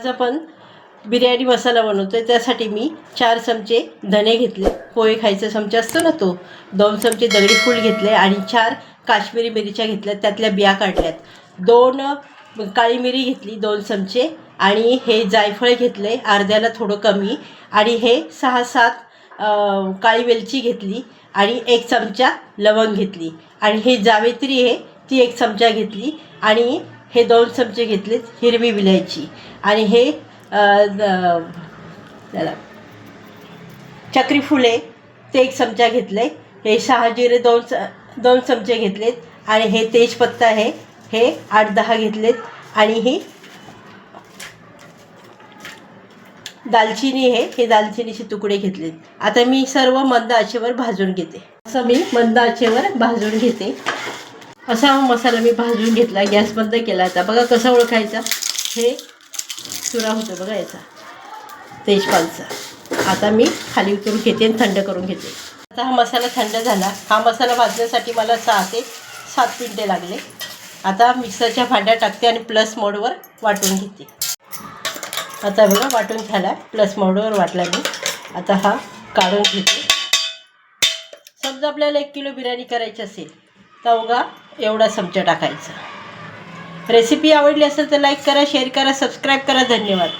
आज आपण बिर्याणी मसाला बनवतो आहे. त्यासाठी मी 4 चमचे धणे घेतले, पोहे खायचा चमचा असतो ना तो, 2 चमचे दगडी फूल घेतले आणि 4 काश्मीरी मिरच्या घेतल्या, त्यातल्या बिया काढल्यात, 2 काळी मिरी घेतली 2 चमचे आणि हे जायफळ घेतले अर्ध्याला थोडं कमी आणि हे 6-7 काळी वेलची घेतली आणि 1 चमचा लवंग घेतली आणि हे जावेत्री आहे ती 1 चमचा घेतली आणि हे 2 चमचे घेतलेत हिरवी विलायची आणि हे त्याला चक्री फुले ते 1 चमचा घेतले, हे 6 जिरे 2 चमचे घेतलेत आणि हे तेजपत्ता आहे हे 8-10 घेतलेत आणि ही दालचिनी आहे हे दालचिनीचे तुकडे घेतलेत. आता मी सर्व मंद आचेवर भाजून घेते. असं मी मंद आचेवर भाजून घेते. असा हा मसाला मी भाजून घेतला, गॅस बंद केला. आता बघा कसा ओळखायचा, हे चुरा होतो बघा याचा तेजपानचा. आता मी खाली उतरून घेते आणि थंड करून घेते. आता हा मसाला थंड झाला. हा मसाला भाजण्यासाठी मला 6 ते 7 मिनिटे लागले. आता मिक्सरच्या भांड्यात टाकते आणि प्लस मोडवर वाटून घेते. आता बघा वाटून झाला, प्लस मोडवर वाटला मी. आता हा काढून घेते. समजा आपल्याला 1 किलो बिर्याणी करायची असेल तर बघा एवढा चमचा टाकायचा. रेसिपी आवडली असेल तर लाईक करा, शेअर करा, सबस्क्राईब करा. धन्यवाद.